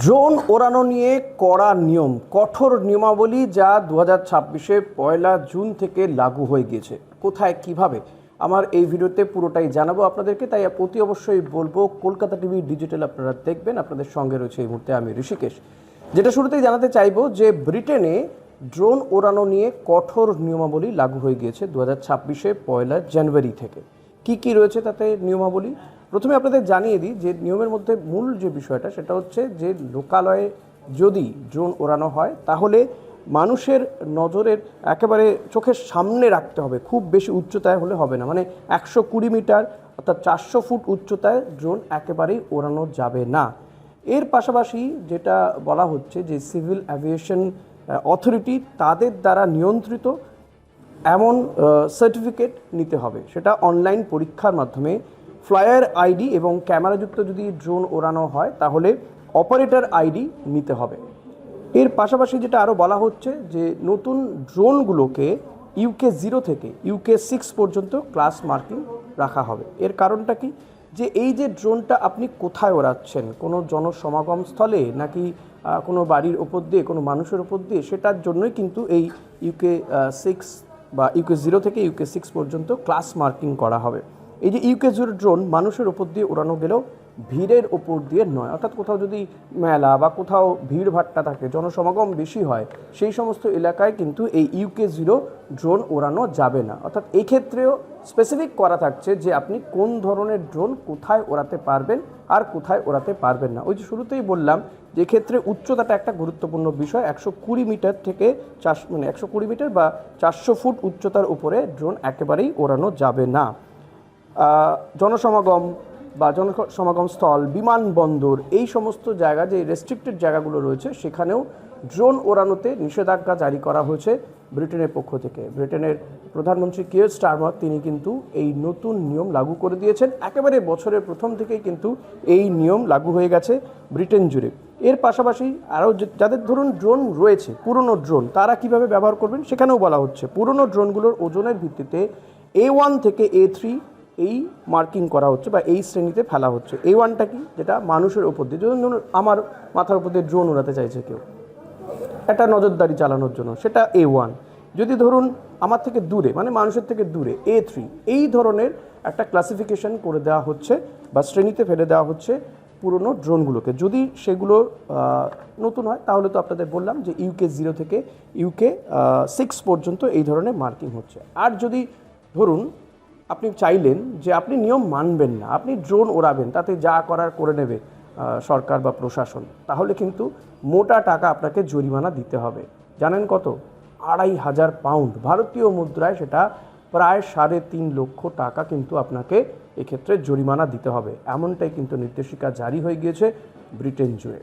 Drone ওড়ানো নিয়ে কড়া নিয়ম, কঠোর নিয়মাবলী যা 2026-এ 1 জুন থেকে লাগু হয়ে গিয়েছে। কোথায় কিভাবে আমার এই ভিডিওতে পুরোটাই জানাবো আপনাদেরকে, তাই অতি অবশ্যই বলবো কলকাতা টিভি ডিজিটাল আপনারা দেখবেন। আপনাদের সঙ্গে রয়েছে এই মুহূর্তে আমি ঋষিকেশ। যেটা শুরুতেই জানাতে চাইবো যে ব্রিটেনে ড্রোন ওড়ানো নিয়ে কঠোর নিয়মাবলী লাগু হয়ে গিয়েছে 2026-এ 1 জানুয়ারি থেকে। কি রয়েছে তাতে নিয়মাবলী? প্রথমে আপনাদের জানিয়ে দিই যে নিয়মের মধ্যে মূল যে বিষয়টা সেটা হচ্ছে যে লোকালয়ে যদি ড্রোন ওড়ানো হয় তাহলে মানুষের নজরের একেবারে চোখের সামনে রাখতে হবে, খুব বেশি উচ্চতায় হলে হবে না। মানে 120 মিটার অর্থাৎ 400 ফুট উচ্চতায় ড্রোন একেবারেই ওড়ানো যাবে না। এর পাশাপাশি যেটা বলা হচ্ছে যে সিভিল অ্যাভিয়েশন অথরিটি তাদের দ্বারা নিয়ন্ত্রিত এমন সার্টিফিকেট নিতে হবে, সেটা অনলাইন পরীক্ষার মাধ্যমে। ফ্লায়ার আইডি এবং ক্যামেরাযুক্ত যদি ড্রোন ওড়ানো হয় তাহলে অপারেটর আইডি নিতে হবে। এর পাশাপাশি যেটা আরও বলা হচ্ছে যে নতুন ড্রোনগুলোকে UK 0 থেকে UK 6 পর্যন্ত ক্লাস মার্কিং রাখা হবে। এর কারণটা কি, যে এই যে ড্রোনটা আপনি কোথায় ওড়াচ্ছেন, কোনো জনসমাগম স্থলে নাকি কোনো বাড়ির ওপর দিয়ে, কোনো মানুষের ওপর দিয়ে, সেটার জন্যই কিন্তু এই UK 6 বা UK 0 থেকে UK 6 পর্যন্ত ক্লাস মার্কিং করা হবে। এই যে UK 0 ড্রোন মানুষের ওপর দিয়ে ওড়ানো গেলেও ভিড়ের ওপর দিয়ে নয়, অর্থাৎ কোথাও যদি মেলা বা কোথাও ভিড়ভাট্টা থাকে, জনসমাগম বেশি হয়, সেই সমস্ত এলাকায় কিন্তু এই UK 0 ড্রোন ওড়ানো যাবে না। অর্থাৎ এই ক্ষেত্রেও স্পেসিফিক করা থাকছে যে আপনি কোন ধরনের ড্রোন কোথায় ওড়াতে পারবেন আর কোথায় ওড়াতে পারবেন না। ওই যে শুরুতেই বললাম যে ক্ষেত্রে উচ্চতাটা একটা গুরুত্বপূর্ণ বিষয়। 120 মিটার থেকে 120 মিটার বা 400 ফুট উচ্চতার উপরে ড্রোন একেবারেই ওড়ানো যাবে না। জনসমাগম বা জনসমাগম স্থল, বিমানবন্দর, এই সমস্ত জায়গা, যে রেস্ট্রিক্টেড জায়গাগুলো রয়েছে, সেখানেও ড্রোন ওড়ানোতে নিষেধাজ্ঞা জারি করা হয়েছে ব্রিটেনের পক্ষ থেকে। ব্রিটেনের প্রধানমন্ত্রী কিয়ার স্টারমার তিনি কিন্তু এই নতুন নিয়ম লাগু করে দিয়েছেন। একেবারে বছরের প্রথম থেকেই কিন্তু এই নিয়ম লাগু হয়ে গেছে ব্রিটেন জুড়ে। এর পাশাপাশি আরও যাদের ধরুন ড্রোন রয়েছে, পুরনো ড্রোন, তারা কিভাবে ব্যবহার করবেন সেখানেও বলা হচ্ছে। পুরনো ড্রোনগুলোর ওজনের ভিত্তিতে A1 থেকে A3 এই মার্কিং করা হচ্ছে বা এই শ্রেণীতে ফেলা হচ্ছে। A1টা কি, যেটা মানুষের ওপর দিয়ে, ধরুন আমার মাথার উপর দিয়ে ড্রোন উড়াতে চাইছে কেউ একটা নজরদারি চালানোর জন্য, সেটা A1। যদি ধরুন আমার থেকে দূরে, মানে মানুষের থেকে দূরে, A3, এই ধরনের একটা ক্লাসিফিকেশন করে দেওয়া হচ্ছে বা শ্রেণীতে ফেলে দেওয়া হচ্ছে পুরনো ড্রোনগুলোকে। যদি সেগুলো নতুন হয় তাহলে তো আপনাদের বললাম যে UK 0 থেকে UK 6 পর্যন্ত এই ধরনের মার্কিং হচ্ছে। আর যদি ধরুন আপনি চাইলেন যে আপনি নিয়ম মানবেন না, আপনি ড্রোন ওড়াবেন, তাতে যা করার করে নেবে সরকার বা প্রশাসন, তাহলে কিন্তু মোটা টাকা আপনাকে জরিমানা দিতে হবে। জানেন কত? 2500 পাউন্ড, ভারতীয় মুদ্রায় সেটা প্রায় 3.5 লক্ষ টাকা কিন্তু আপনাকে এক্ষেত্রে জরিমানা দিতে হবে। এমনটাই কিন্তু নির্দেশিকা জারি হয়ে গিয়েছে ব্রিটেন জুড়ে।